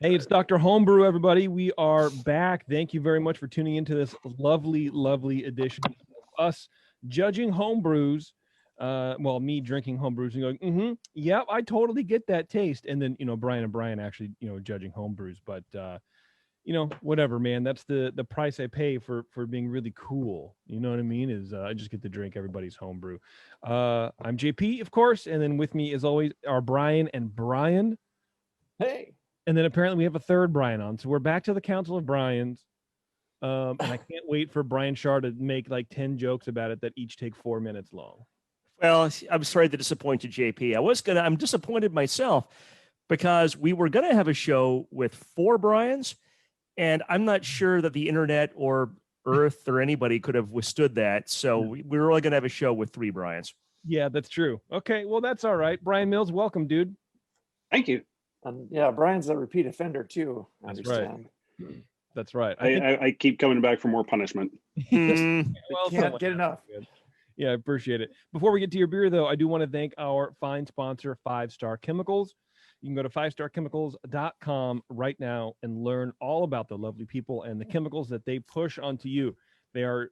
Hey, it's Dr. Homebrew, everybody. We are back. Thank you very much for tuning into this lovely, lovely edition of us judging homebrews. Well, me drinking homebrews and going, yep, I totally get that taste. And then, Brian and Brian actually, judging homebrews. But, whatever, man. That's the price I pay for being really cool. You know what I mean? Is I just get to drink everybody's homebrew. I'm JP, of course. And then with me, as always, are Brian and Brian. Hey. And then apparently we have a third Brian on. So we're back to the Council of Brians. And I can't wait for Brian Shaw to make like 10 jokes about it that each take 4 minutes long. Well, I'm sorry to disappoint you, JP. I'm disappointed myself because we were going to have a show with 4 Brians, and I'm not sure that the internet or Earth or anybody could have withstood that. So we were only going to have a show with 3 Brians. Yeah, that's true. Okay, well, that's all right. Brian Mills, welcome, dude. Thank you. Yeah, Brian's a repeat offender too. That's right. That's right. I keep coming back for more punishment. Well, can't get enough. Yeah, I appreciate it. Before we get to your beer, though, I do want to thank our fine sponsor, 5 Star Chemicals. You can go to 5starchemicals.com right now and learn all about the lovely people and the chemicals that they push onto you. They are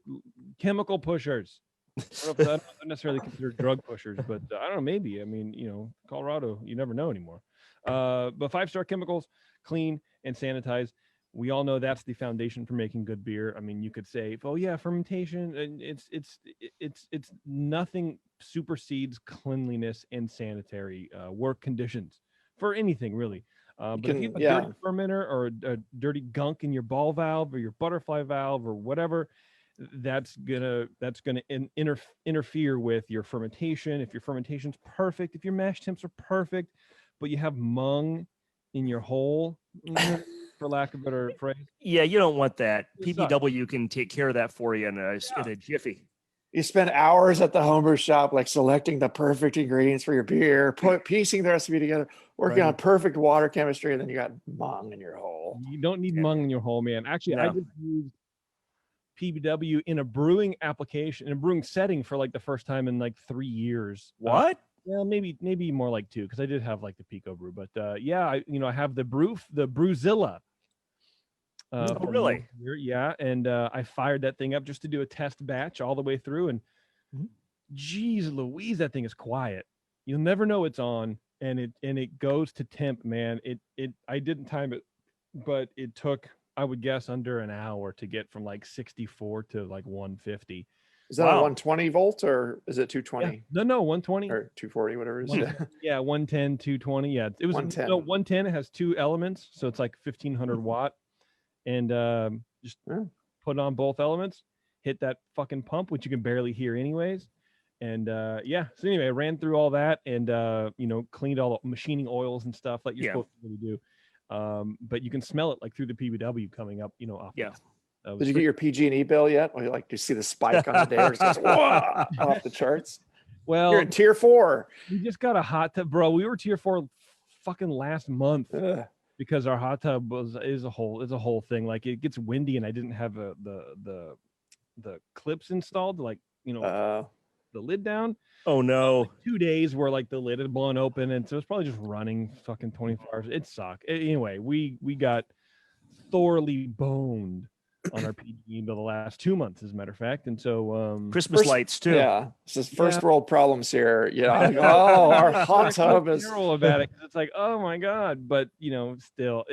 chemical pushers. I don't necessarily consider drug pushers, but I don't know, maybe. I mean, Colorado, you never know anymore. But 5 Star Chemicals, clean and sanitize. We all know that's the foundation for making good beer. I mean, you could say, oh yeah, fermentation, and it's nothing supersedes cleanliness and sanitary work conditions for anything really. But if you have a dirty fermenter or a dirty gunk in your ball valve or your butterfly valve or whatever, that's gonna interfere with your fermentation. If your fermentation's perfect, if your mash temps are perfect, but you have mung in your hole, for lack of a better phrase. Yeah, you don't want that. PBW can take care of that for you in a jiffy. You spend hours at the homebrew shop, like selecting the perfect ingredients for your beer, piecing the recipe together, working on perfect water chemistry, and then you got mung in your hole. You don't need mung in your hole, man. Actually, I just used PBW in a brewing application, in a brewing setting for like the first time in like 3 years. What? Well, maybe more like 2, because I did have like the Pico brew, but I have the Brewzilla. Really? Yeah, and I fired that thing up just to do a test batch all the way through, and geez Louise, that thing is quiet. You'll never know it's on, and it goes to temp, man. I didn't time it, but it took, I would guess, under an hour to get from like 64 to like 150. Is that a 120 volt or is it 220? Yeah. No, 120 or 240, whatever it is. Yeah, 110, 220. Yeah, it was 110. No, 110. It has 2 elements, so it's like 1500 watt, and just put on both elements, hit that fucking pump, which you can barely hear anyways, and So anyway, I ran through all that and cleaned all the machining oils and stuff like you're supposed to really do. But you can smell it like through the PBW coming up, off. Yeah. Did you get your PG&E bill yet? Or do you see the spike on the day where it says, whoa, off the charts? Well, you're in tier 4. We just got a hot tub, bro. We were tier 4 fucking last month because our hot tub is a whole thing. Like, it gets windy, and I didn't have the clips installed, like the lid down. Oh no! Like 2 days where like the lid had blown open, and so it's probably just running fucking 24 hours. It sucked. Anyway, we got thoroughly boned on our PG bill the last 2 months, as a matter of fact. And so Christmas lights too. Yeah, this is first world problems here. Our hot tub is terrible about it, 'cause it's like, oh my god. But still,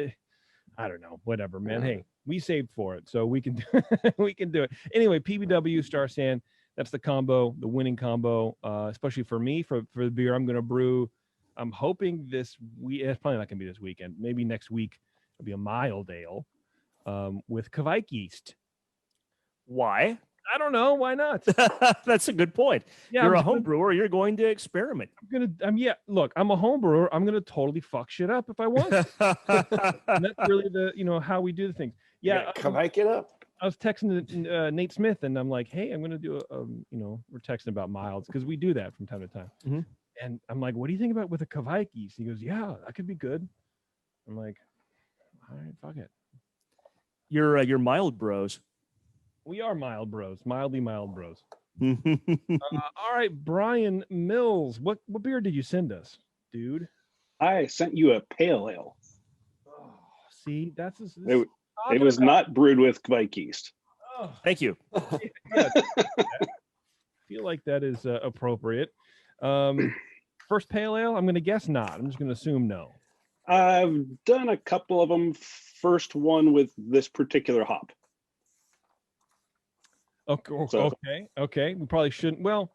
I don't know, whatever, man. Hey, we saved for it, so we can do it anyway. PBW Star San, that's the combo, the winning combo, especially for me, for the beer I'm going to brew. I'm hoping this week. It's probably not going to be this weekend. Maybe next week it'll be a mild ale with Kvike yeast. Why? I don't know. Why not? That's a good point. Yeah, you're a home brewer. You're going to experiment. Look, I'm a home brewer. I'm gonna totally fuck shit up if I want. And that's really the how we do the things. Yeah, Kvike it up. I was texting Nate Smith, and I'm like, hey, I'm gonna do we're texting about milds because we do that from time to time. Mm-hmm. And I'm like, what do you think about with a Kvike yeast? He goes, yeah, that could be good. I'm like, all right, fuck it. You're mild bros. We are mild bros, mildly mild bros. All right, Brian Mills, what beer did you send us, dude? I sent you a pale ale. See, that's It was not brewed with Kvike yeast. Oh, Thank you. yeah, I feel like that is appropriate. First pale ale, I'm going to guess not. I'm just going to assume no. I've done a couple of them. First one with this particular hop. Okay, So- okay. We probably shouldn't. Well,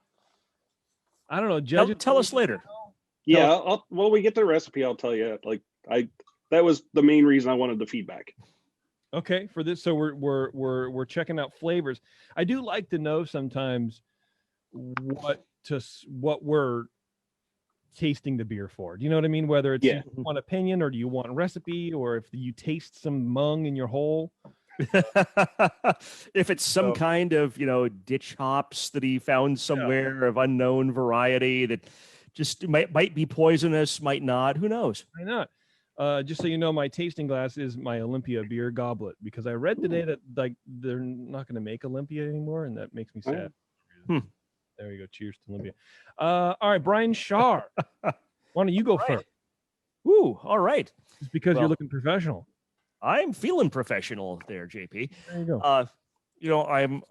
I don't know. Tell us later. Yeah, when we get the recipe, I'll tell you. That was the main reason I wanted the feedback. Okay, for this, so we're checking out flavors. I do like to know sometimes what we're tasting the beer for. Do you know what I mean? Whether it's Yeah. you want opinion or do you want recipe, or if you taste some mung in your hole. If it's some kind of ditch hops that he found somewhere of unknown variety that just might be poisonous, might not. Who knows? Why not? Just so you know, my tasting glass is my Olympia beer goblet, because I read today that they're not going to make Olympia anymore, and that makes me sad. There you go. Cheers to Olympia. All right, Brian Shaw. Why don't you go first? Ooh, all right. Just because you're looking professional. I'm feeling professional there, JP. There you go.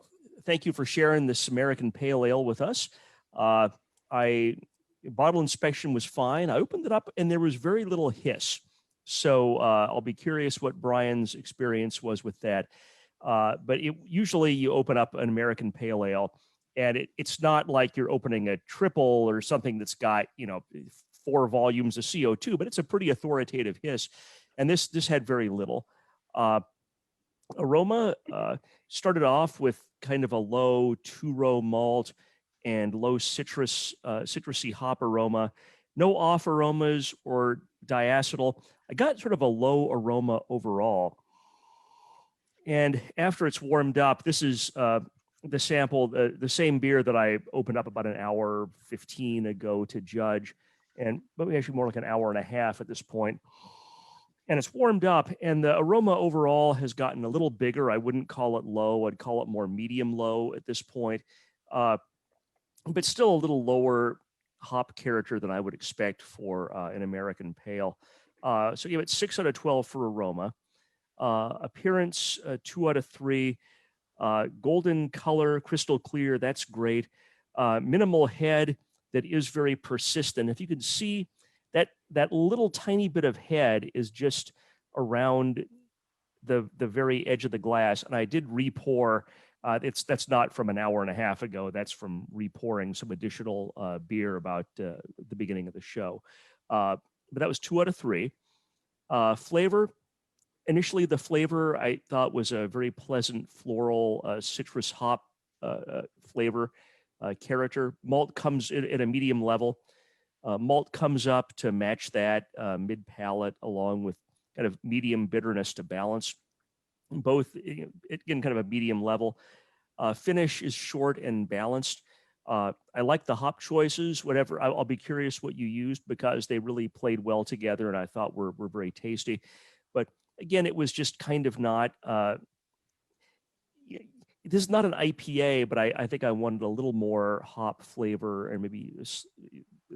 Thank you for sharing this American Pale Ale with us. Bottle inspection was fine. I opened it up and there was very little hiss. So I'll be curious what Brian's experience was with that. But usually you open up an American Pale Ale and it's not like you're opening a triple or something that's got, 4 volumes of CO2, but it's a pretty authoritative hiss. And this had very little. Aroma started off with kind of a low 2-row malt and low citrusy hop aroma. No off aromas or diacetyl. I got sort of a low aroma overall. And after it's warmed up, this is the sample, the same beer that I opened up about an hour 15 ago to judge, and maybe actually more like an hour and a half at this point. And it's warmed up, and the aroma overall has gotten a little bigger. I wouldn't call it low. I'd call it more medium low at this point, but still a little lower hop character than I would expect for an American Pale. So give it 6 out of 12 for aroma. Appearance, 2 out of 3. Golden color, crystal clear, that's great. Minimal head that is very persistent. If you can see that little tiny bit of head is just around the very edge of the glass. And I did re-pour. That's not from an hour and a half ago. That's from re-pouring some additional beer about the beginning of the show. But that was 2 out of 3. Flavor. Initially, the flavor I thought was a very pleasant floral citrus hop flavor character. Malt comes at a medium level. Malt comes up to match that mid palate, along with kind of medium bitterness to balance. Both again, kind of a medium level. Finish is short and balanced. I like the hop choices. Whatever, I'll be curious what you used, because they really played well together, and I thought were very tasty. But again, it was just kind of not. This is not an IPA, but I think I wanted a little more hop flavor and maybe a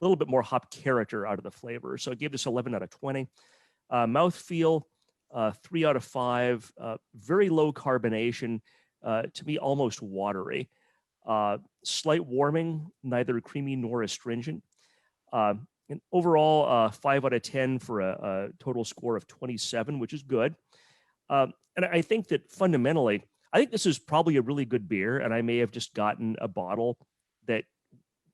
little bit more hop character out of the flavor. So I gave this 11 out of 20. Mouthfeel, 3 out of 5. Very low carbonation, to me almost watery. Slight warming, neither creamy nor astringent. And overall, 5 out of 10 for a total score of 27, which is good. And I think that fundamentally, I think this is probably a really good beer, and I may have just gotten a bottle that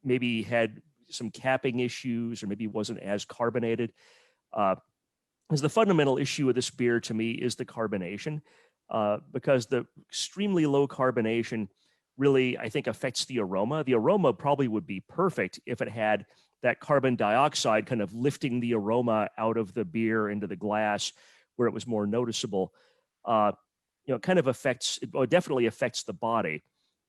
maybe had some capping issues or maybe wasn't as carbonated. Because the fundamental issue of this beer to me is the carbonation, because the extremely low carbonation really, I think, affects the aroma. The aroma probably would be perfect if it had that carbon dioxide kind of lifting the aroma out of the beer into the glass where it was more noticeable. Kind of definitely affects the body,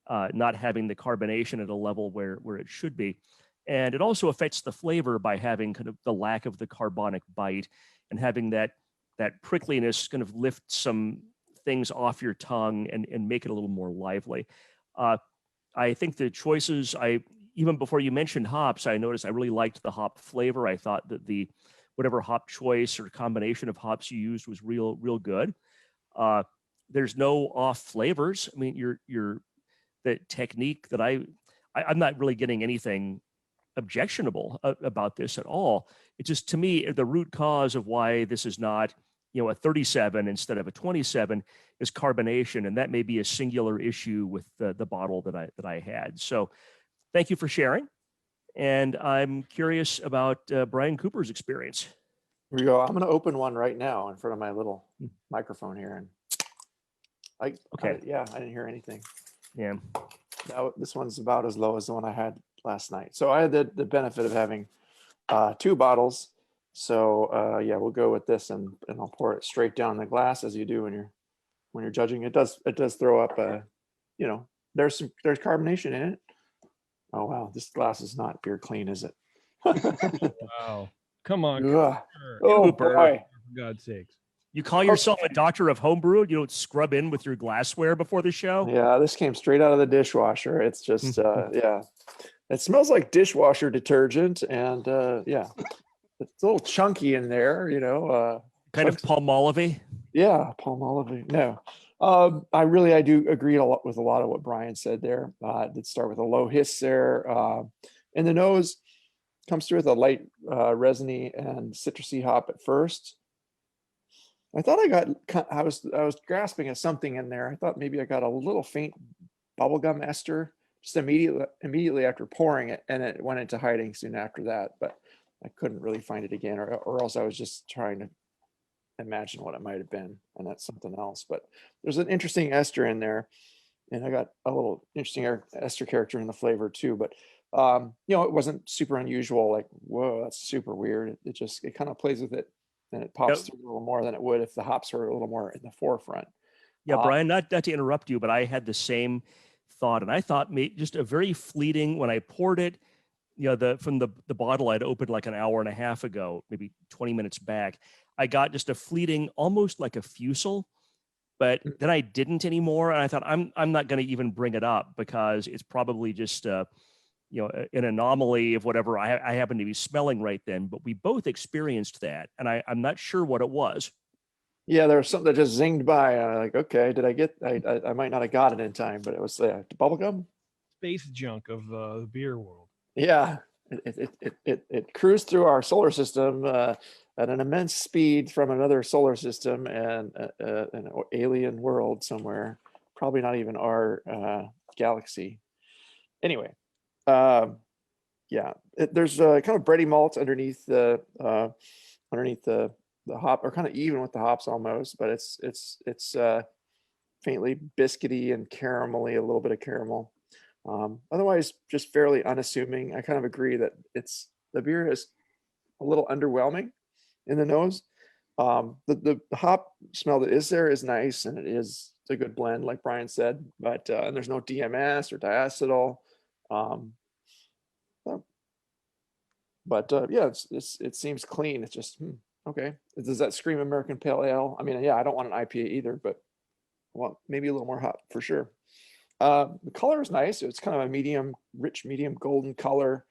not having the carbonation at a level where it should be. And it also affects the flavor by having kind of the lack of the carbonic bite and having that prickliness kind of lift some things off your tongue and make it a little more lively. I think the choices, even before you mentioned hops, I noticed I really liked the hop flavor. I thought that the whatever hop choice or combination of hops you used was real good. There's no off flavors. I mean, the technique that I'm not really getting anything objectionable about this at all. It's just, to me, the root cause of why this is not, a 37 instead of a 27 is carbonation, and that may be a singular issue with the bottle that I had. So, thank you for sharing, and I'm curious about Brian Cooper's experience. Here we go. I'm going to open one right now in front of my little microphone here, and I didn't hear anything. Yeah. Now, this one's about as low as the one I had last night. So I had the benefit of having 2 bottles. So yeah, we'll go with this, and I'll pour it straight down the glass as you do when you're judging. It does throw up there's carbonation in it. Oh wow, this glass is not beer clean, is it? Wow. Come on. Oh boy. For God's sakes. You call yourself a doctor of homebrew? You don't scrub in with your glassware before the show? Yeah, this came straight out of the dishwasher. It's just yeah. It smells like dishwasher detergent, and yeah. It's a little chunky in there, kind of Palmolive-y. Yeah, Palmolive. No, I do agree with a lot of what Brian said there. Did start with a low hiss there, and the nose comes through with a light resiny and citrusy hop at first. I thought I was grasping at something in there. I thought maybe I got a little faint bubblegum ester just immediately after pouring it, and it went into hiding soon after that. But I couldn't really find it again, or else I was just trying to imagine what it might have been, and that's something else. But there's an interesting ester in there, and I got a little interesting ester character in the flavor too. But it wasn't super unusual. Like, whoa, that's super weird. It kind of plays with it, and it pops through a little more than it would if the hops were a little more in the forefront. Yeah, Brian, not to interrupt you, but I had the same thought, and I thought just a very fleeting, when I poured it, from the bottle I'd opened like an hour and a half ago, maybe 20 minutes back, I got just a fleeting, almost like a fusel, but then I didn't anymore. And I thought, I'm not going to even bring it up because it's probably just, an anomaly of whatever I happen to be smelling right then. But we both experienced that, and I'm not sure what it was. Yeah, there was something that just zinged by. Like, okay, I might not have got it in time, but it was bubblegum? Space junk of the beer world. Yeah, it cruised through our solar system at an immense speed from another solar system and an alien world somewhere. Probably not even our galaxy. Anyway, yeah, there's kind of bready malt underneath the hop, or kind of even with the hops almost, but it's faintly biscuity and caramelly, a little bit of caramel. Otherwise, just fairly unassuming. I kind of agree that the beer is a little underwhelming in the nose. The hop smell that is there is nice, and it's a good blend, like Brian said. But and there's no DMS or diacetyl. Yeah, it seems clean. It's just okay. Does that scream American Pale Ale? I mean, yeah, I don't want an IPA either, but maybe a little more hop for sure. The color is nice. It's kind of a rich medium golden color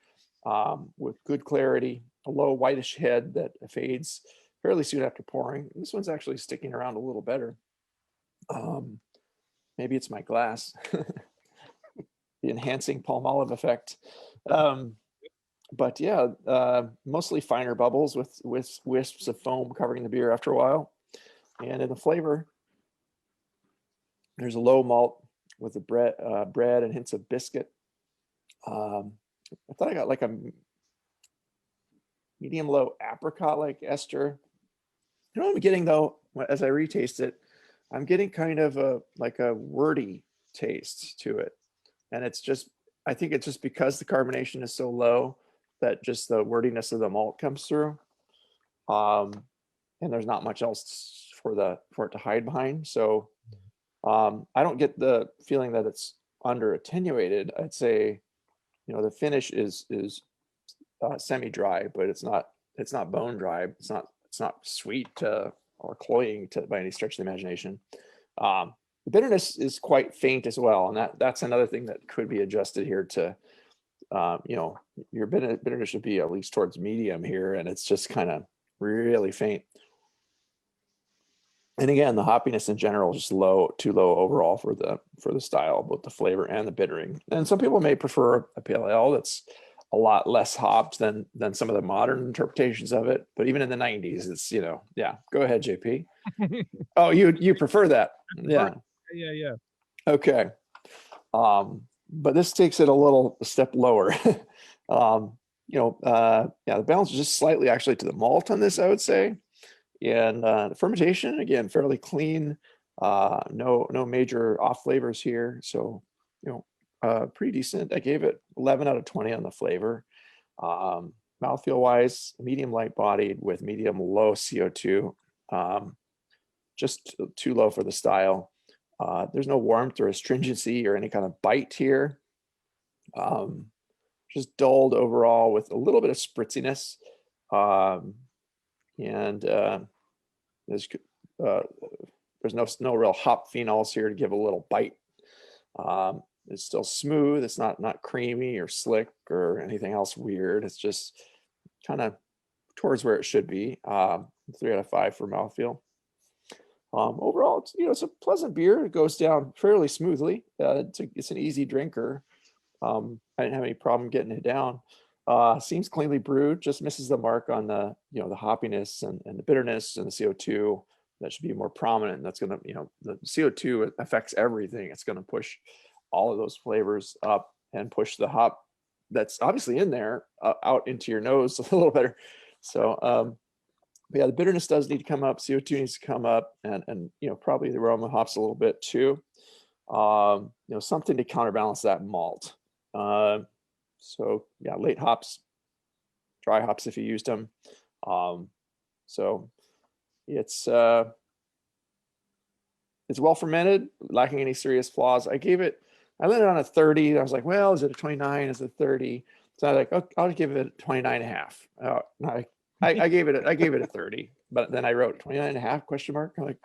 with good clarity, a low whitish head that fades fairly soon after pouring. This one's actually sticking around a little better. Maybe it's my glass, the enhancing Palmolive effect. But yeah, mostly finer bubbles with wisps of foam covering the beer after a while. And in the flavor, there's a low malt with the bread and hints of biscuit. I thought I got like a medium low apricot like ester. You know what I'm getting though, as I retaste it, I'm getting kind of a wordy taste to it. And I think it's just because the carbonation is so low that just the wordiness of the malt comes through. And there's not much else for it to hide behind. So I don't get the feeling that it's under attenuated. I'd say, the finish is semi-dry, but it's not bone dry. It's not sweet or cloying by any stretch of the imagination. The bitterness is quite faint as well, and that's another thing that could be adjusted here to, your bitterness should be at least towards medium here, and it's just kind of really faint. And again, the hoppiness in general is just low, too low overall for the style, both the flavor and the bittering. And some people may prefer a pale ale that's a lot less hopped than some of the modern interpretations of it. But even in the 90s, it's, you know, yeah. Go ahead, JP. Oh, you prefer that? Yeah. Yeah. Okay. But this takes it a step lower. Yeah, the balance is just slightly actually to the malt on this, I would say. And the fermentation, again, fairly clean. No major off flavors here. So, you know, pretty decent. I gave it 11 out of 20 on the flavor. Mouthfeel wise, medium light bodied with medium low CO2. Just too low for the style. There's no warmth or astringency or any kind of bite here. Just dulled overall with a little bit of spritziness. And there's no real hop phenols here to give a little bite. It's still smooth. It's not creamy or slick or anything else weird. It's just kind of towards where it should be. 3 out of 5 for mouthfeel. Overall, it's a pleasant beer. It goes down fairly smoothly. It's an easy drinker. I didn't have any problem getting it down. Seems cleanly brewed, just misses the mark on the hoppiness and the bitterness and the CO2. That should be more prominent. That's going to, the CO2 affects everything. It's going to push all of those flavors up and push the hop that's obviously in there out into your nose a little better. So, but yeah, the bitterness does need to come up. CO2 needs to come up, and probably the aroma hops a little bit too. Something to counterbalance that malt. So yeah, late hops, dry hops if you used them. So it's well fermented, lacking any serious flaws. I landed on a 30. I was like, well, is it a 29? Is it 30? So I was like, okay, I'll give it a 29 and a half. I gave it a 30, but then I wrote 29 and a half question mark. I'm like,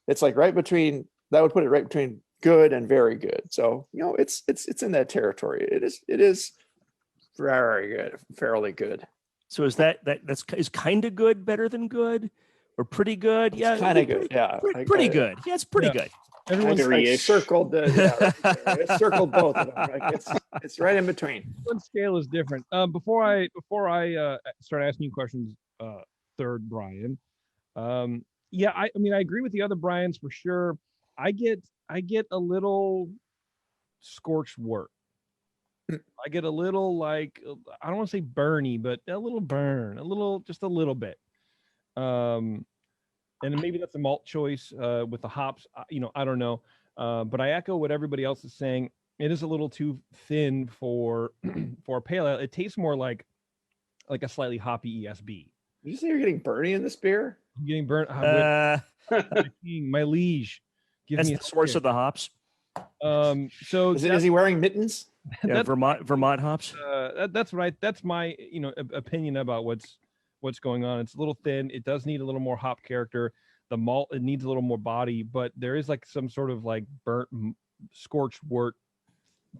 it's like right between, that would put it right between good and very good. So, it's in that territory. It is very good, fairly good. So is that's kind of good better than good or pretty good? Yeah, kind of good. Yeah, pretty good. Yeah, it's pretty good. Everyone's circled I circled both of them. Like it's right in between. One scale is different. Before I start asking you questions, third Brian. Yeah, I mean I agree with the other Brians for sure. I get a little scorched wort. I get a little like, I don't want to say burny, but a little burn, just a little bit. And maybe that's a malt choice with the hops. I don't know. But I echo what everybody else is saying. It is a little too thin for for a pale ale. It tastes more like a slightly hoppy ESB. Did you say you're getting burny in this beer? I'm getting burnt. My liege. That's the source of the hops. So is he wearing mittens? Yeah, Vermont hops. That's right. That's my opinion about what's going on. It's a little thin. It does need a little more hop character. The malt, it needs a little more body, but there is like some sort of like burnt scorched wort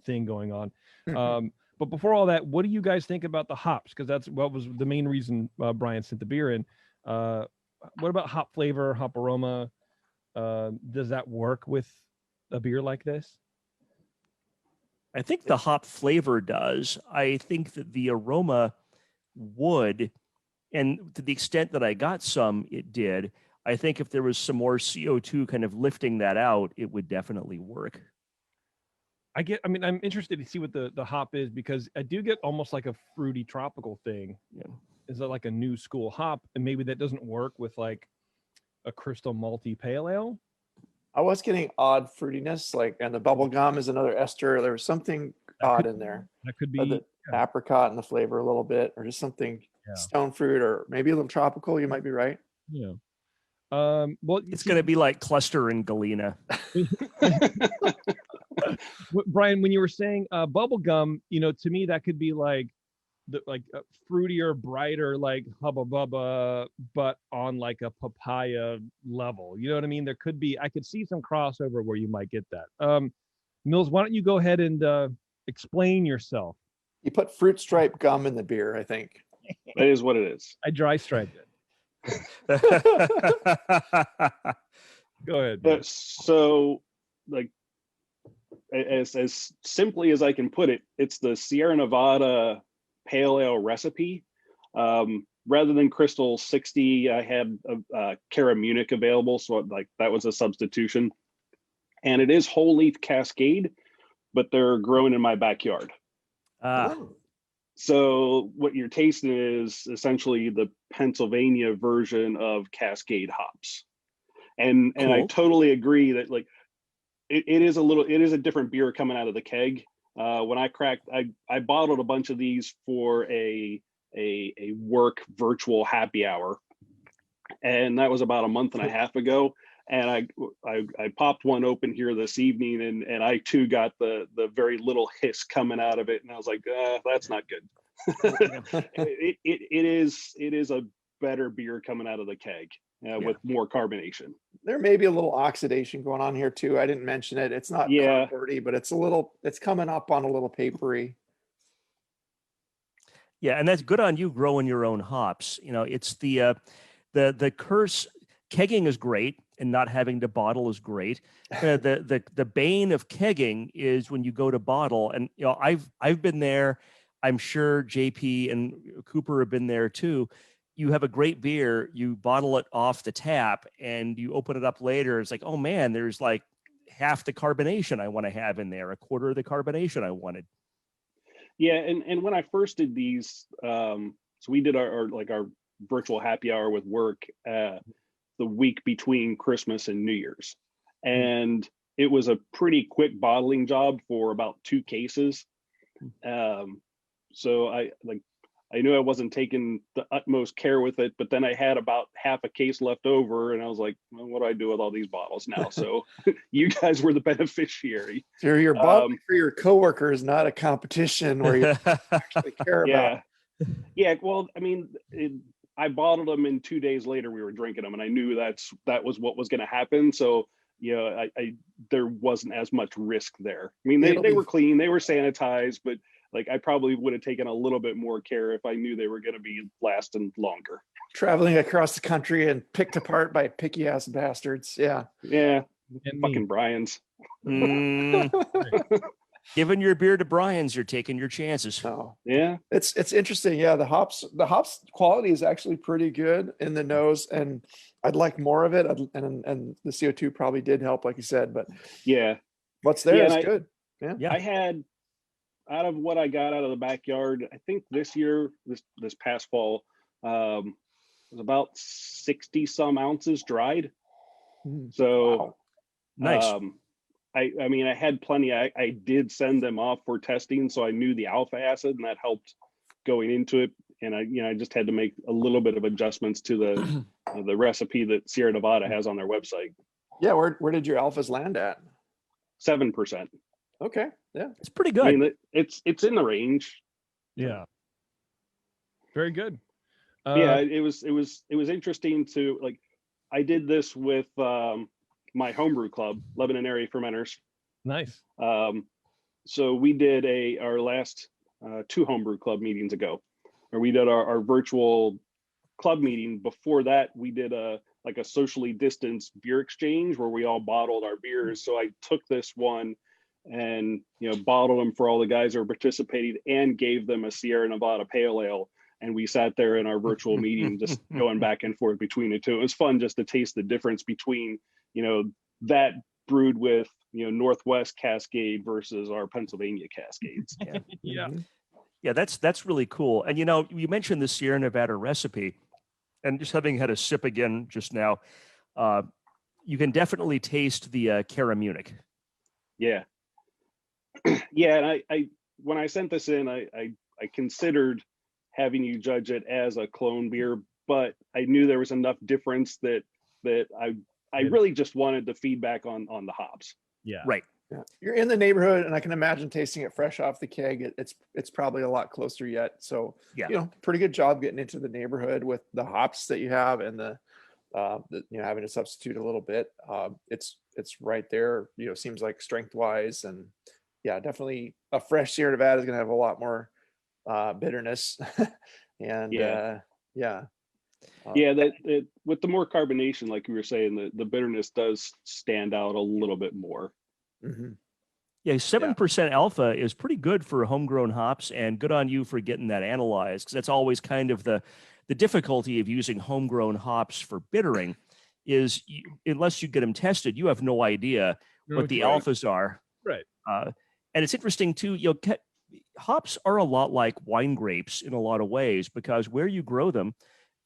thing going on. But before all that, what do you guys think about the hops? Because that's what was the main reason Brian sent the beer in. What about hop flavor, hop aroma? Does that work with a beer like this? I think the hop flavor does. I think that the aroma would, and to the extent that I got some, it did. I think if there was some more CO2 kind of lifting that out, it would definitely work. I'm interested to see what the hop is, because I do get almost like a fruity tropical thing. Yeah. Is that like a new school hop? And maybe that doesn't work with like a crystal malty pale ale. I was getting odd fruitiness, and the bubble gum is another ester. There was something odd in there. That could be the apricot in the flavor a little bit, or just something stone fruit, or maybe a little tropical. You might be right. Yeah. Well, it's going to be like cluster and galena. Brian, when you were saying bubble gum, to me that could be like fruitier, brighter, like Hubba Bubba, but on like a papaya level. You know what I mean? I could see some crossover where you might get that. Mills, why don't you go ahead and explain yourself? You put fruit stripe gum in the beer, I think. That is what it is. I dry striped it. Go ahead. man. So, like, as simply as I can put it, it's the Sierra Nevada Pale Ale recipe. Rather than Crystal 60, I had a Cara Munich available, so like that was a substitution. And it is whole leaf Cascade, but they're grown in my backyard. Oh. So what you're tasting is essentially the Pennsylvania version of Cascade hops. And I Cool. totally agree that like it is a different beer coming out of the keg. When I bottled a bunch of these for a work virtual happy hour, and that was about a month and a half ago. And I popped one open here this evening, and I too got the very little hiss coming out of it, and I was like, that's not good. It is a better beer coming out of the keg with more carbonation. There may be a little oxidation going on here too. I didn't mention it. It's not dirty, but it's coming up on a little papery. Yeah, and that's good on you growing your own hops. You know, it's the curse. Kegging is great, and not having to bottle is great. The bane of kegging is when you go to bottle, and you know I've been there. I'm sure JP and Cooper have been there too. You have a great beer, you bottle it off the tap, and you open it up later. It's like, oh man, there's like half the carbonation I want to have in there, a quarter of the carbonation I wanted. Yeah, and when I first did these, so we did our virtual happy hour with work the week between Christmas and New Year's, and it was a pretty quick bottling job for about 2 cases. So I knew I wasn't taking the utmost care with it, but then I had about half a case left over, and I was like, well, what do I do with all these bottles now? So you guys were the beneficiary. So you're bottling for your coworkers, not a competition where you actually care about. Yeah. Well, I mean, I bottled them, and 2 days later we were drinking them, and I knew that was what was going to happen. So, you know, there wasn't as much risk there. I mean, they were clean, they were sanitized, but like I probably would have taken a little bit more care if I knew they were going to be lasting longer. Traveling across the country and picked apart by picky ass bastards. Yeah. Yeah. And Fucking Brian's. Giving your beer to Brian's, you're taking your chances. Oh, yeah. It's interesting. Yeah, the hops quality is actually pretty good in the nose, and I'd like more of it. And the CO2 probably did help, like you said. But yeah, what's there is good. Yeah. I had, out of what I got out of the backyard, I think this year, this past fall, was about 60 some ounces dried. So wow. Nice. I mean, I had plenty. I did send them off for testing, so I knew the alpha acid, and that helped going into it. And I just had to make a little bit of adjustments to the recipe that Sierra Nevada has on their website. Yeah, where did your alphas land at? 7%. Okay, yeah, it's pretty good. I mean, it's in the range. Yeah, very good. Yeah, it was interesting to like. I did this with my homebrew club, Lebanon Fermenters. Nice. So we did our last 2 homebrew club meetings ago, or we did our virtual club meeting. Before that, we did a socially distanced beer exchange where we all bottled our beers. So I took this one and bottled them for all the guys who were participating and gave them a Sierra Nevada Pale Ale. And we sat there in our virtual meeting, just going back and forth between the two. It was fun just to taste the difference between, that brewed with, Northwest Cascade versus our Pennsylvania Cascades. Yeah, that's really cool. And, you mentioned the Sierra Nevada recipe, and just having had a sip again just now, you can definitely taste the Cara Munich. Yeah. Yeah. And I when I sent this in, I considered having you judge it as a clone beer, but I knew there was enough difference that I really just wanted the feedback on the hops. Yeah. Right. Yeah. You're in the neighborhood, and I can imagine tasting it fresh off the keg. It's probably a lot closer yet. So pretty good job getting into the neighborhood with the hops that you have, and the having to substitute a little bit. It's right there. Seems like strength wise, and definitely a fresh Sierra Nevada is going to have a lot more bitterness. And Yeah, that with the more carbonation, like you were saying, the bitterness does stand out a little bit more. Mhm. Yeah, 7% alpha is pretty good for homegrown hops, and good on you for getting that analyzed, because that's always kind of the difficulty of using homegrown hops for bittering is unless you get them tested, you have no idea what the Right. alphas are. Right. And it's interesting too, hops are a lot like wine grapes in a lot of ways, because where you grow them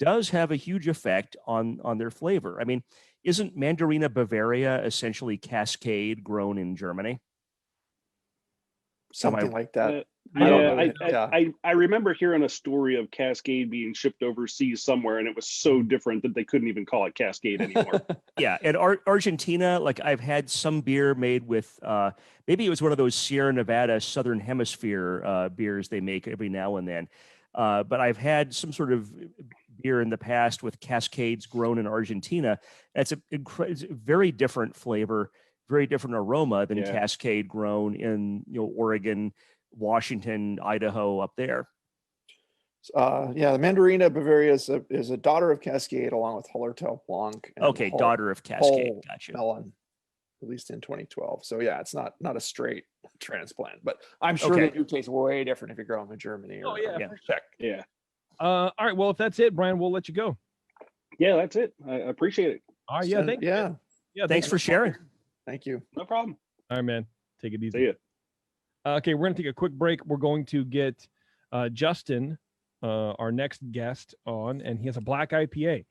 does have a huge effect on their flavor. I mean, isn't Mandarina Bavaria essentially Cascade grown in Germany? Something like that. I don't know. I remember hearing a story of Cascade being shipped overseas somewhere, and it was so different that they couldn't even call it Cascade anymore. Yeah, and Argentina, like I've had some beer made with maybe it was one of those Sierra Nevada Southern Hemisphere beers they make every now and then. But I've had some sort of beer in the past with Cascades grown in Argentina. It's it's a very different flavor, very different aroma than Yeah. Cascade grown in Oregon, Washington, Idaho, up there. Yeah, the Mandarina Bavaria is a daughter of Cascade, along with Hallertau Blanc. And Okay, daughter of Cascade. Gotcha. Melon, released in 2012. So yeah, it's not a straight transplant, but I'm sure they do taste way different if you grow them in Germany or Czech. Yeah. All right. Well, if that's it, Brian, we'll let you go. Yeah, that's it. I appreciate it. All right. Yeah. Thanks for sharing. Thank you. No problem. All right, man. Take it easy. See ya. Okay, we're going to take a quick break. We're going to get Justin, our next guest, on, and he has a Black IPA.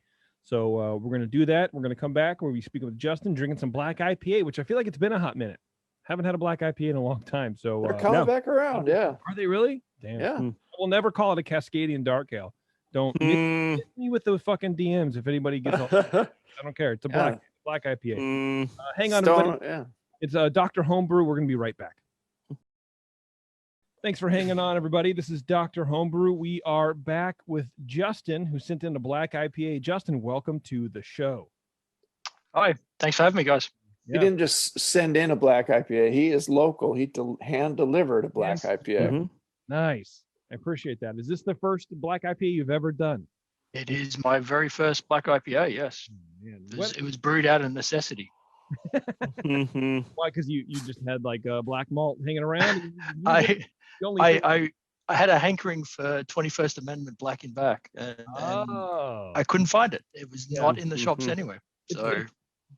So we're going to do that. We're going to come back where we speak with Justin, drinking some Black IPA, which I feel like it's been a hot minute. Haven't had a Black IPA in a long time. So they're coming back around. Yeah. Are they really? Damn. Yeah. We'll never call it a Cascadian Dark Ale. Don't hit me with the fucking DMs if anybody gets on. I don't care. It's a Black IPA. Hang on, everybody. Yeah. It's Dr. Homebrew. We're going to be right back. Thanks for hanging on, everybody. This is Dr. Homebrew. We are back with Justin, who sent in a Black IPA. Justin, welcome to the show. Hi. Thanks for having me, guys. He didn't just send in a Black IPA. He is local. He hand delivered a Black IPA. Mm-hmm. Nice. I appreciate that. Is this the first Black IPA you've ever done? It is my very first Black IPA, yes. It was brewed out of necessity. Mm-hmm. Why? Because you just had like a black malt hanging around? I had a hankering for 21st Amendment Black in Back, and I couldn't find it. It was not in the shops anywhere. So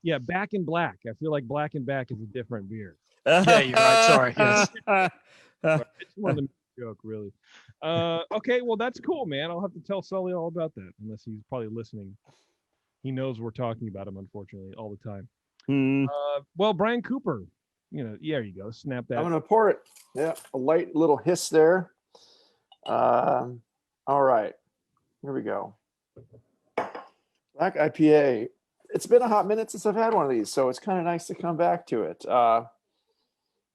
yeah, Back in Black. I feel like Black in Back is a different beer. Yeah, you're right. Sorry. Yes. It's more than a joke, really. Okay, well that's cool, man. I'll have to tell Sully all about that, unless he's probably listening. He knows we're talking about him, unfortunately, all the time. Well, Brian Cooper, there you go. Snap that. I'm gonna pour it. Yeah, a light little hiss there. All right, here we go. Black IPA. It's been a hot minute since I've had one of these, so it's kind of nice to come back to it.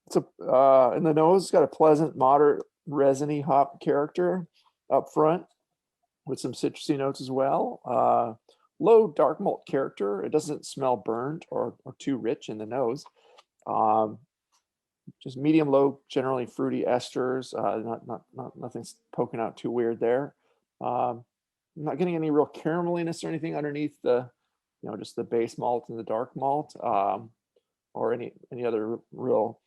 It's in the nose, it's got a pleasant, moderate, resiny hop character up front with some citrusy notes as well. Low dark malt character. It doesn't smell burned or too rich in the nose. Just medium low, generally fruity esters. Nothing's poking out too weird there. I'm not getting any real carameliness or anything underneath the, just the base malt and the dark malt, or any other real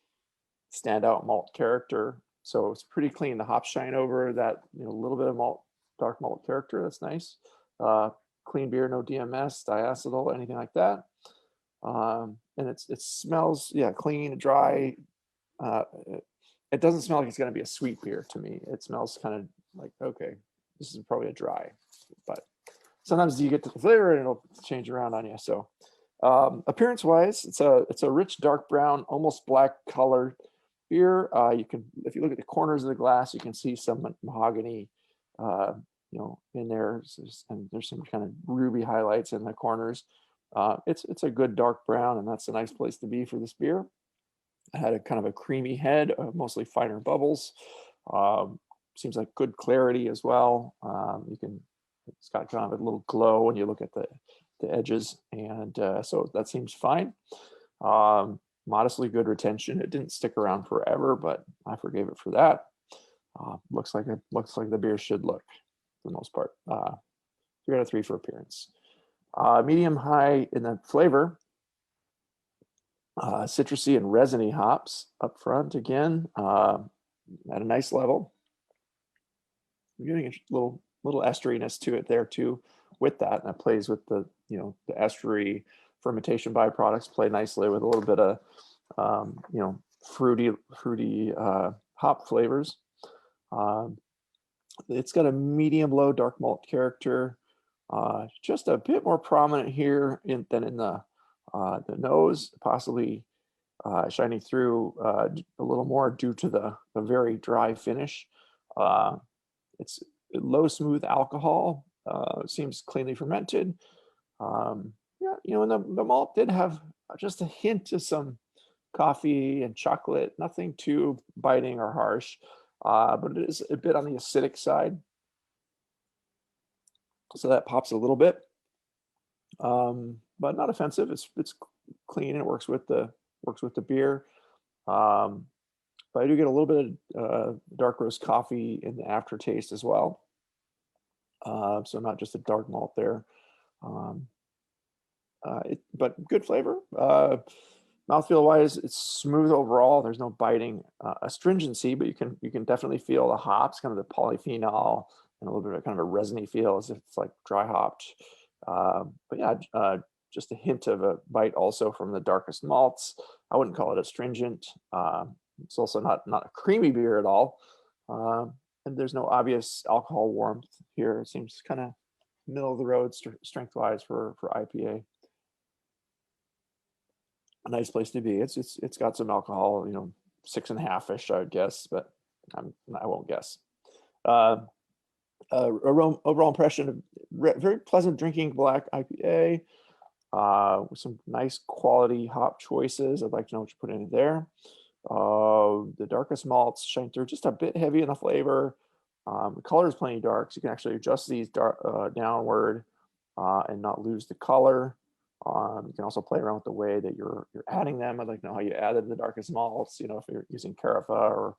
standout malt character. So it's pretty clean. The hops shine over that, little bit of dark malt character. That's nice. Clean beer, no DMS, diacetyl, anything like that. And it smells, clean, dry. It doesn't smell like it's going to be a sweet beer to me. It smells kind of like, okay, this is probably a dry, but sometimes you get to the flavor and it'll change around on you. So appearance wise, it's a rich, dark brown, almost black colored beer. If you look at the corners of the glass, you can see some mahogany, in there, and there's some kind of ruby highlights in the corners. It's a good dark brown, and that's a nice place to be for this beer. It had a kind of a creamy head, mostly finer bubbles. Seems like good clarity as well. It's got kind of a little glow when you look at the edges, and so that seems fine. Modestly good retention. It didn't stick around forever, but I forgave it for that. Looks like the beer should look for the most part. 3 out of 3 for appearance. Medium high in the flavor. Citrusy and resiny hops up front again, at a nice level. You're getting a little esteriness to it there too with that, and that plays with the the estery fermentation byproducts play nicely with a little bit of fruity hop flavors. It's got a medium low dark malt character, just a bit more prominent here than in the nose, possibly shining through a little more due to the very dry finish. It's low smooth alcohol, seems cleanly fermented. Yeah, and the malt did have just a hint of some coffee and chocolate, nothing too biting or harsh, but it is a bit on the acidic side. So that pops a little bit, but not offensive. It's clean and it works with the beer. But I do get a little bit of dark roast coffee in the aftertaste as well. So not just a dark malt there. But good flavor. Mouthfeel wise, it's smooth overall. There's no biting astringency, but you can definitely feel the hops, kind of the polyphenol, and a little bit of kind of a resiny feel as if it's like dry hopped. But yeah, just a hint of a bite also from the darkest malts. I wouldn't call it astringent. It's also not a creamy beer at all. And there's no obvious alcohol warmth here. It seems kind of middle of the road strength wise for IPA. A nice place to be. It's got some alcohol, 6.5-ish, I would guess, but I won't guess. Overall impression of very pleasant drinking black IPA with some nice quality hop choices. I'd like to know what you put in there. The darkest malts shine through, just a bit heavy in the flavor. The color is plenty dark, so you can actually adjust these downward and not lose the color. You can also play around with the way that you're adding them. I'd like to know how you added the darkest malts, if you're using Carafa or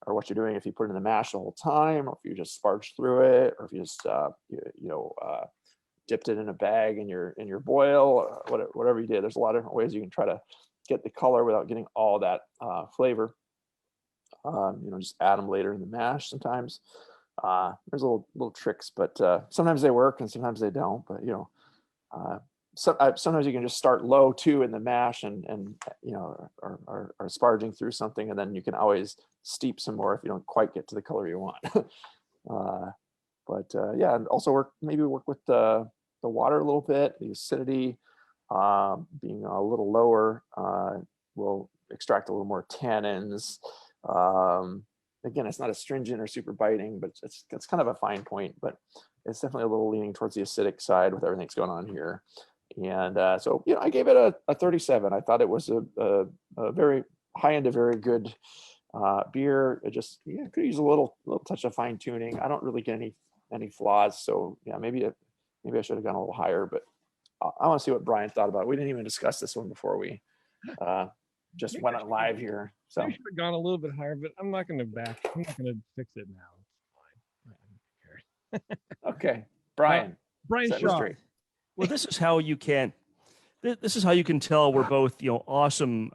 what you're doing, if you put it in the mash the whole time, or if you just sparged through it, or if you just dipped it in a bag in your boil, or whatever you did. There's a lot of different ways you can try to get the color without getting all that flavor. Just add them later in the mash sometimes. There's little tricks, but sometimes they work and sometimes they don't. But sometimes you can just start low too in the mash and are sparging through something, and then you can always steep some more if you don't quite get to the color you want. Yeah, and also maybe work with the water a little bit. The acidity being a little lower will extract a little more tannins. Again, it's not astringent or super biting, but it's kind of a fine point, but it's definitely a little leaning towards the acidic side with everything that's going on here. And so I gave it a 37. I thought it was a very high end, a very good beer. It just could use a little touch of fine tuning. I don't really get any flaws, so yeah, maybe I should have gone a little higher, but I want to see what Brian thought about it. We didn't even discuss this one before we just went on live here. So I should have gone a little bit higher, but I'm not going to fix it now. It's fine. Okay, Brian. Brian Shaw. Well, this is how you can tell we're both awesome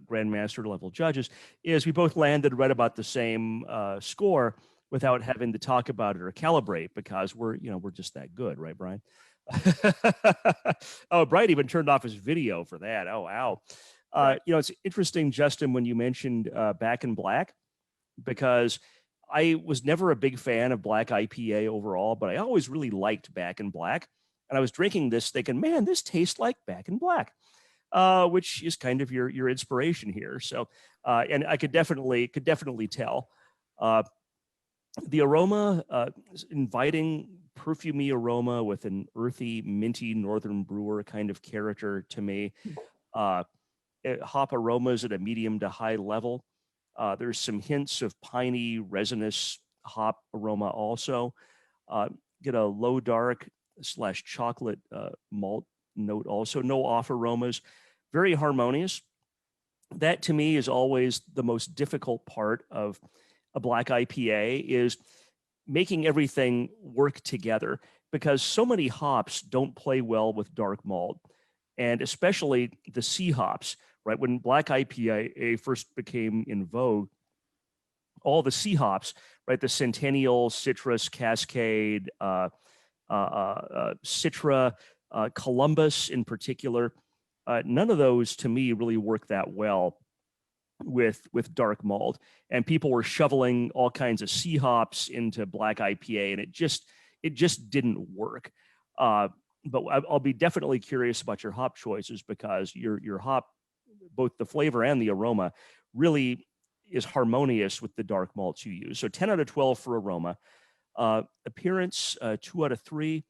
grandmaster level judges, is we both landed right about the same score without having to talk about it or calibrate, because we're just that good, right, Brian? Oh, Brian even turned off his video for that. Oh, wow. It's interesting, Justin, when you mentioned Back in Black, because I was never a big fan of Black IPA overall, but I always really liked Back in Black. And I was drinking this thinking, man, this tastes like Back in Black, which is kind of your inspiration here. So, and I could definitely tell. The aroma, inviting perfumey aroma with an earthy, minty Northern brewer kind of character to me. Hop aromas at a medium to high level. There's some hints of piney, resinous hop aroma also. Get a low dark / chocolate malt note also. No off aromas. Very harmonious. That to me is always the most difficult part of a black IPA, is making everything work together. because so many hops don't play well with dark malt, and especially the C hops, right? When Black IPA first became in vogue, all the C hops, right? The Centennial, Citrus, Cascade, Citra, Columbus in particular, none of those to me really work that well with dark malt, and people were shoveling all kinds of C hops into Black IPA, and it just didn't work. But I'll be definitely curious about your hop choices, because your hop, both the flavor and the aroma, really is harmonious with the dark malts you use. So 10 out of 12 for aroma. Appearance, 2 out of 3.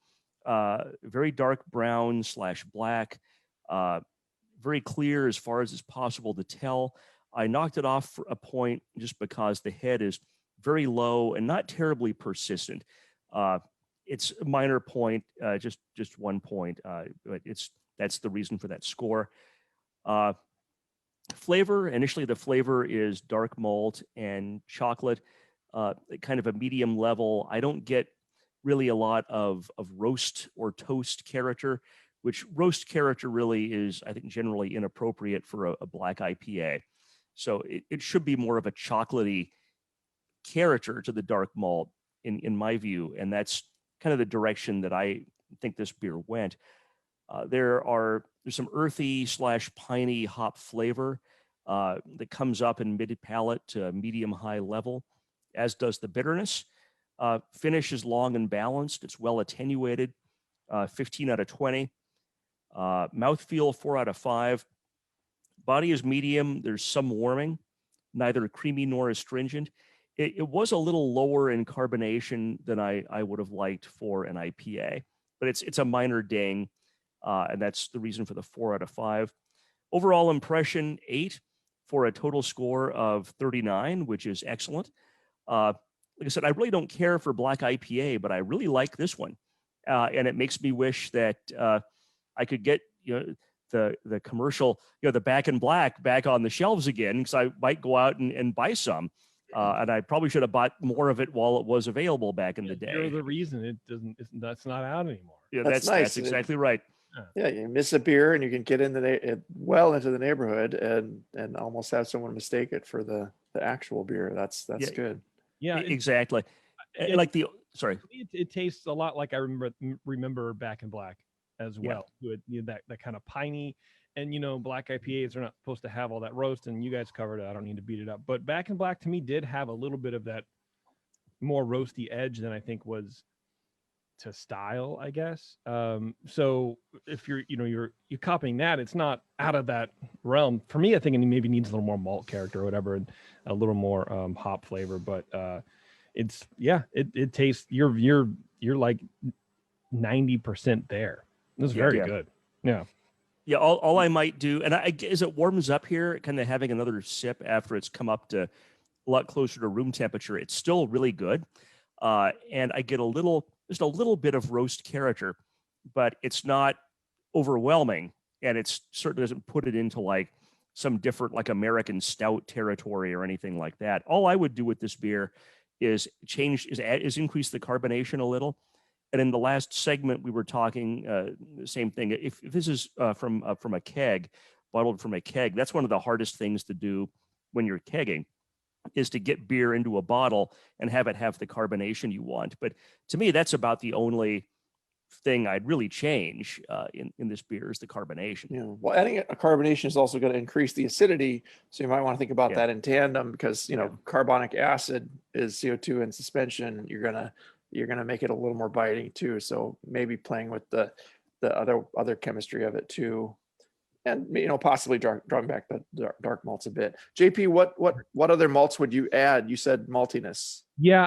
Very dark brown / black. Very clear as far as it's possible to tell. I knocked it off for a point just because the head is very low and not terribly persistent. It's a minor point, just 1 point, but that's the reason for that score. Flavor, initially the flavor is dark malt and chocolate, kind of a medium level. I don't get really a lot of roast or toast character, which roast character really is, I think, generally inappropriate for a Black IPA. So it should be more of a chocolatey character to the dark malt in my view. And that's kind of the direction that I think this beer went. There's some earthy / piney hop flavor that comes up in mid palate to medium high level, as does the bitterness. Finish is long and balanced. It's well attenuated, 15 out of 20. Mouthfeel, 4 out of 5. Body is medium. There's some warming, neither creamy nor astringent. It was a little lower in carbonation than I would have liked for an IPA, but it's a minor ding, and that's the reason for the 4 out of 5. Overall impression, 8 for a total score of 39, which is excellent. Like I said, I really don't care for Black IPA, but I really like this one, and it makes me wish that I could get the commercial, the Back in Black back on the shelves again, because I might go out and buy some. And I probably should have bought more of it while it was available back in the day. You're the reason that's not out anymore. Yeah, that's nice. That's exactly right. Yeah, you miss a beer and you can get well into the neighborhood and almost have someone mistake it for the actual beer. That's good. Yeah, exactly. It tastes a lot like I remember Back in Black as well. Yeah. That kind of piney. And, Black IPAs are not supposed to have all that roast, and you guys covered it. I don't need to beat it up. But Back in Black, to me, did have a little bit of that more roasty edge than I think was to style, I guess. So if you're copying that, it's not out of that realm. For me, I think it maybe needs a little more malt character or whatever, and a little more hop flavor. But it tastes, you're like 90% there. This is very good. Yeah. Yeah, all I might do, and as it warms up here, kind of having another sip after it's come up to a lot closer to room temperature, it's still really good. And I get just a little bit of roast character, but it's not overwhelming, and it certainly doesn't put it into like some different, like American stout territory or anything like that. All I would do with this beer is increase the carbonation a little. And in the last segment, we were talking the same thing. If this is from a keg, bottled from a keg, that's one of the hardest things to do when you're kegging, is to get beer into a bottle and have it have the carbonation you want. But to me, that's about the only thing I'd really change in this beer is the carbonation. Yeah. Well, adding a carbonation is also going to increase the acidity. So you might want to think about that in tandem, because, carbonic acid is CO2 in suspension. You're going to make it a little more biting too. So maybe playing with the other chemistry of it too, and possibly drawing back the dark malts a bit. JP, what other malts would you add? You said maltiness. Yeah,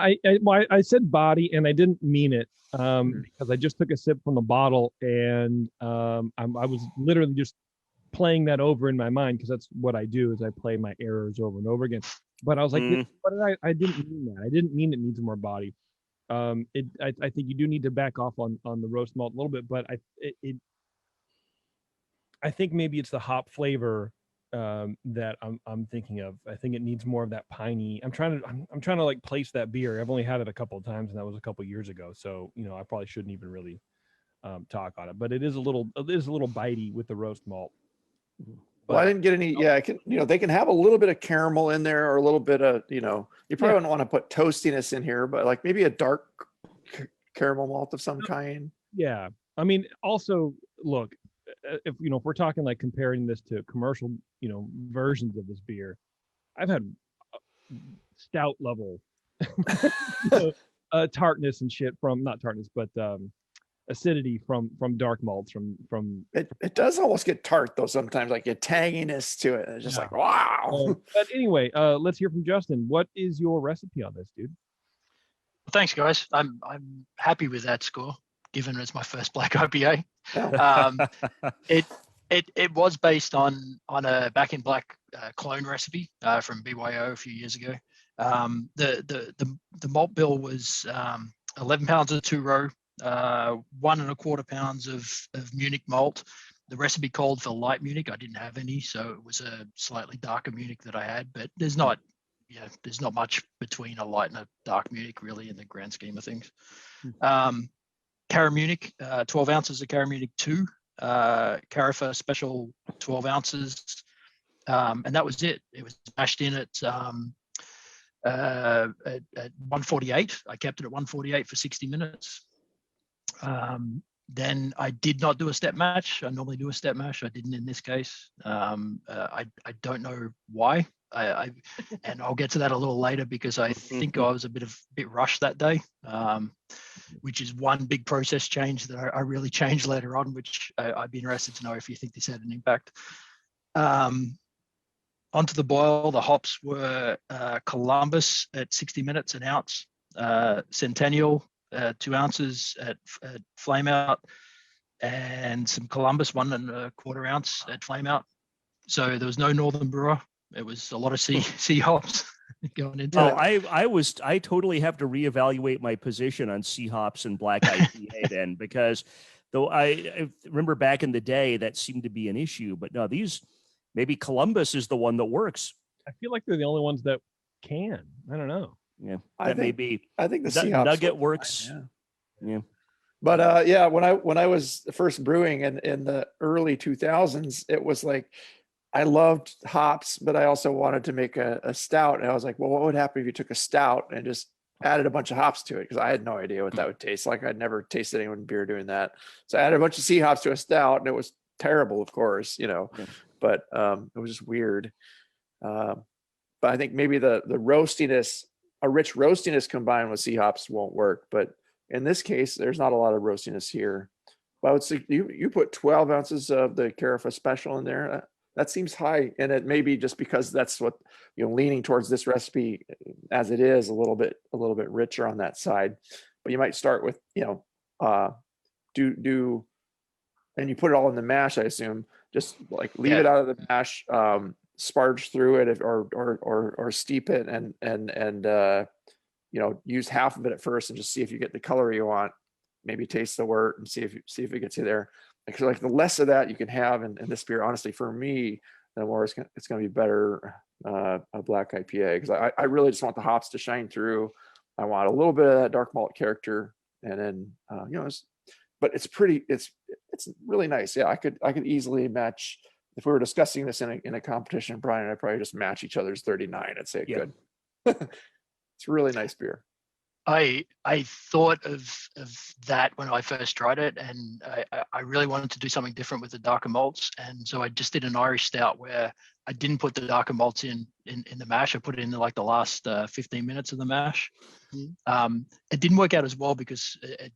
I said body, and I didn't mean it because I just took a sip from the bottle, and I was literally just playing that over in my mind, because that's what I do, is I play my errors over and over again. But I was like, I didn't mean that. I didn't mean it needs more body. I think you do need to back off on the roast malt a little bit, but I think maybe it's the hop flavor that I'm thinking of. I think it needs more of that piney. I'm trying to like place that beer. I've only had it a couple of times, and that was a couple of years ago. So I probably shouldn't even really talk on it. But it is a little bitey with the roast malt. Well, I didn't get any. Yeah, I can. They can have a little bit of caramel in there, or a little bit of. You probably wouldn't want to put toastiness in here, but like maybe a dark caramel malt of some kind. Yeah, I mean, also look, if we're talking like comparing this to commercial, versions of this beer, I've had stout level tartness and shit from not tartness, but acidity from dark malts from it does almost get tart though sometimes, like a tanginess to it. It's just like wow. But anyway, let's hear from Justin. What is your recipe on this, dude? Well, thanks, guys. I'm happy with that score, given it's my first Black IPA. It was based on a Back in Black clone recipe from BYO a few years ago. The malt bill was 11 pounds of 2-row, 1.25 pounds of Munich malt. The recipe called for light Munich. I didn't have any, so it was a slightly darker Munich that I had. But there's not much between a light and a dark Munich really in the grand scheme of things. Cara Munich, 12 ounces of Cara Munich 2, Carafa special 12 ounces, and that was it. It was mashed in at 148. I kept it at 148 for 60 minutes. Then I did not do a step mash. I normally do a step mash. I didn't in this case. I don't know why. And I'll get to that a little later because I think I was a bit rushed that day, which is one big process change that I really changed later on, which I'd be interested to know if you think this had an impact. Onto the boil, the hops were Columbus at 60 minutes an ounce, Centennial 2 ounces at flame out, and some Columbus 1.25 ounce at flame out. So there was no Northern Brewer. It was a lot of C hops going into it. I totally have to reevaluate my position on C hops and Black IPA then, because though I remember back in the day that seemed to be an issue, but no, maybe Columbus is the one that works. I feel like they're the only ones that can. I don't know. Yeah, may be. I think the C hops Nugget works. Yeah. But when I was first brewing in the early 2000s, it was like I loved hops, but I also wanted to make a stout. And I was like, well, what would happen if you took a stout and just added a bunch of hops to it? Because I had no idea what that would taste like. I'd never tasted anyone beer doing that. So I added a bunch of C hops to a stout, and it was terrible, of course, but it was just weird. But I think maybe the roastiness, a rich roastiness combined with C hops won't work. But in this case, there's not a lot of roastiness here. But I would say you put 12 ounces of the Carafa Special in there. That seems high, and it may be just because that's what leaning towards this recipe as it is a little bit richer on that side. But you might start with do and you put it all in the mash. I assume just like leave it out of the mash, sparge through it or steep it and use half of it at first and just see if you get the color you want. Maybe taste the wort and see if it gets you there. Because like the less of that you can have in this beer, honestly, for me, the more it's going to be better a Black IPA. Because I really just want the hops to shine through. I want a little bit of that dark malt character, and then but it's really nice. Yeah, I could easily match if we were discussing this in a competition. Brian and I probably just match each other's 39. I'd say good. It's a really nice beer. I thought of that when I first tried it, and I really wanted to do something different with the darker malts, and so I just did an Irish stout where I didn't put the darker malts in the mash. I put it in like the last 15 minutes of the mash. It didn't work out as well because it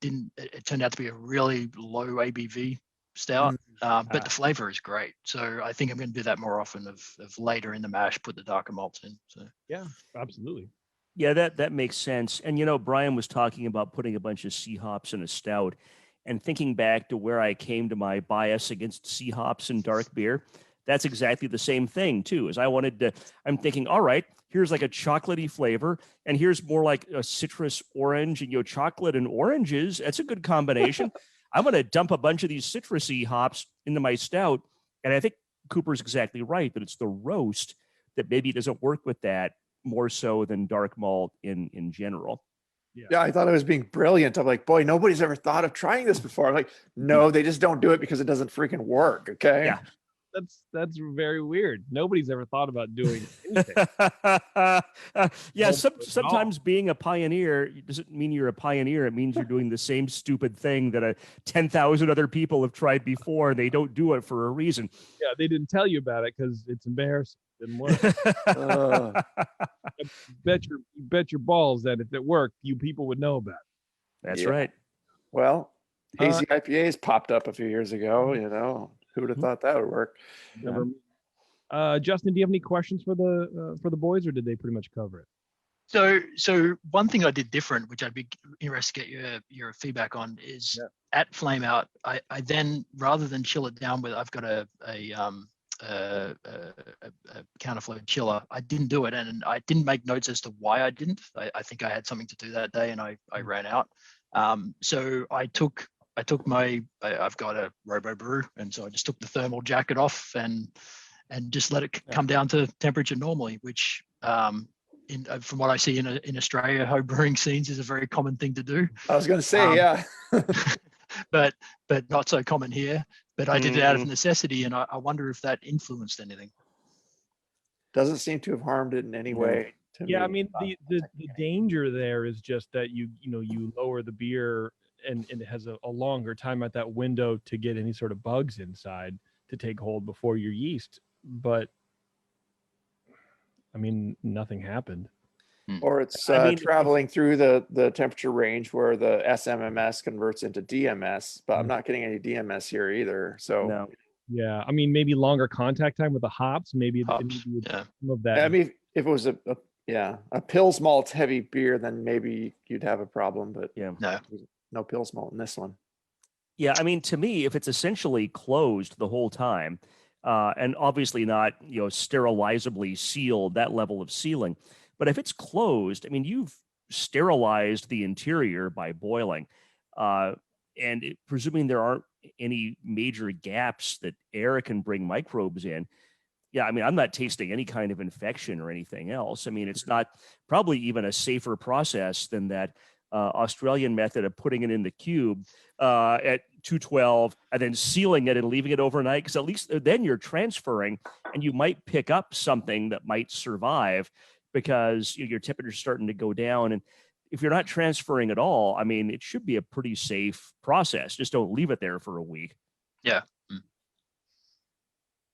turned out to be a really low ABV stout, but the flavor is great. So I think I'm going to do that more often of later in the mash, put the darker malts in. So yeah, absolutely. Yeah, that makes sense. And, Brian was talking about putting a bunch of C hops in a stout, and thinking back to where I came to my bias against C hops in dark beer. That's exactly the same thing too, is I'm thinking, all right, here's like a chocolatey flavor, and here's more like a citrus orange, and chocolate and oranges. That's a good combination. I'm going to dump a bunch of these citrusy hops into my stout. And I think Cooper's exactly right that it's the roast that maybe doesn't work with that more so than dark malt in general. Yeah, I thought I was being brilliant. I'm like, boy, nobody's ever thought of trying this before. I'm like, no, they just don't do it because it doesn't freaking work. Okay. Yeah. That's very weird. Nobody's ever thought about doing anything. Yeah, No, sometimes being a pioneer doesn't mean you're a pioneer. It means you're doing the same stupid thing that 10,000 other people have tried before, and they don't do it for a reason. Yeah, they didn't tell you about it because it's embarrassing. Didn't work. bet your balls that if it worked, you people would know about it. That's right. Well, hazy IPAs popped up a few years ago. You know, who would have thought that would work? Never. Justin, do you have any questions for the boys, or did they pretty much cover it? So one thing I did different, which I'd be interested to get your feedback on, is at Flame Out, I then, rather than chill it down with, I've got a counterflow chiller. I didn't do it, and I didn't make notes as to why I didn't. I think I had something to do that day, and I ran out. So I've got a Robo Brew, and so I just took the thermal jacket off and just let it come down to temperature normally, which from what I see in Australia, home brewing scenes is a very common thing to do. I was going to say, yeah. but not so common here. But I did it out of necessity, and I wonder if that influenced anything. Doesn't seem to have harmed it in any way. Yeah, I mean, the danger there is just that you lower the beer and it has a longer time at that window to get any sort of bugs inside to take hold before your yeast. But I mean, nothing happened. Or it's traveling through the temperature range where the SMMS converts into DMS, but I'm not getting any DMS here either. So no. Yeah, I mean, maybe longer contact time with the hops, maybe some of that. I mean, if it was a Pils malt heavy beer, then maybe you'd have a problem, but no Pils malt in this one. Yeah, I mean, to me, if it's essentially closed the whole time, and obviously not, sterilizably sealed, that level of sealing, but if it's closed, I mean, you've sterilized the interior by boiling, and presuming there aren't any major gaps that air can bring microbes in. Yeah, I mean, I'm not tasting any kind of infection or anything else. I mean, it's not probably even a safer process than that Australian method of putting it in the cube at 212 and then sealing it and leaving it overnight, because at least then you're transferring and you might pick up something that might survive because your temperature's starting to go down. And if you're not transferring at all, I mean, it should be a pretty safe process. Just don't leave it there for a week. Yeah.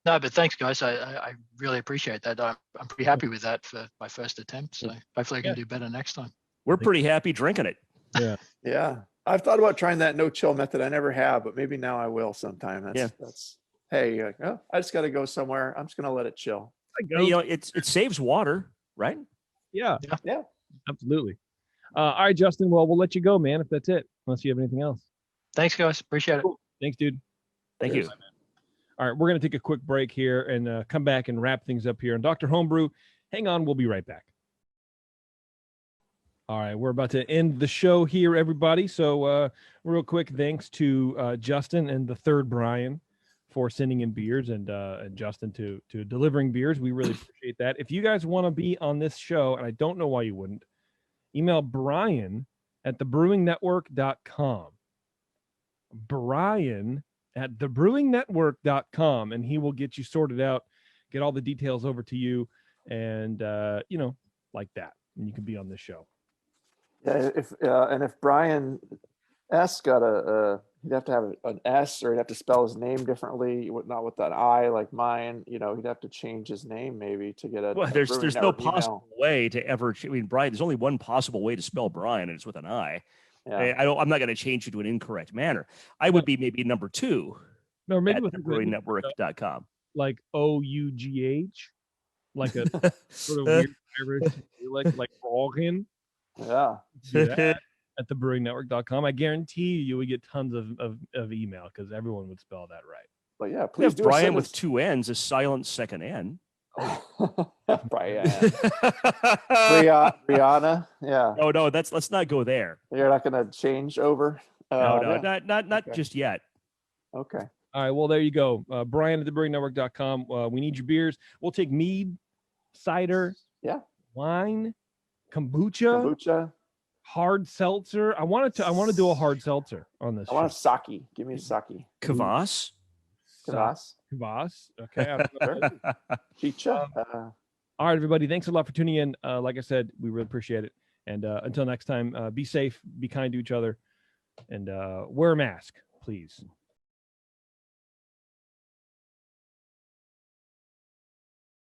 No, but thanks, guys. I really appreciate that. I'm pretty happy with that for my first attempt. So hopefully I can do better next time. We're pretty happy drinking it. Yeah. Yeah. I've thought about trying that no chill method. I never have, but maybe now I will sometime. Hey, I just got to go somewhere. I'm just going to let it chill. It saves water, right? Yeah. Absolutely. All right, Justin. Well, we'll let you go, man, if that's it, unless you have anything else. Thanks, guys. Appreciate it. Cool. Thanks, dude. Thank you. All right, we're going to take a quick break here and come back and wrap things up here on Dr. Homebrew. Hang on, we'll be right back. All right, we're about to end the show here, everybody. So real quick, thanks to Justin and the third Brian for sending in beers, and Justin to delivering beers. We really appreciate that. If you guys want to be on this show, and I don't know why you wouldn't, email Brian at thebrewingnetwork.com. Brian at thebrewingnetwork.com, and he will get you sorted out, get all the details over to you, and like that, and you can be on this show. Yeah, if Brian S got he'd have to have an S, or he'd have to spell his name differently, not with that I like mine. He'd have to change his name maybe to get a. Well, there's no possible way to ever. I mean, Brian, there's only one possible way to spell Brian, and it's with an I. Yeah. I'm not going to change it to an incorrect manner. I would be maybe number 2. No, maybe with brewingnetwork.com. Like OUGH, like a sort of weird Irish, like Brogan. Yeah. At thebrewingnetwork.com. I guarantee you would get tons of email because everyone would spell that right. But yeah, please do. Brian with 2 N's, a silent second N. Brian. Brianna. Yeah. Oh no, let's not go there. You're not going to change over. No, not just yet. Okay. All right. Well, there you go. Brian at thebrewingnetwork.com. We need your beers. We'll take mead, cider, Yeah. wine, kombucha, Kombucha. hard seltzer. I want to do a hard seltzer on this. I want a sake. Give me a sake. Kvass. Kvass. Kvass. Okay. Chicha. All right, everybody. Thanks a lot for tuning in. Like I said, we really appreciate it. And until next time, be safe, be kind to each other, and wear a mask, please.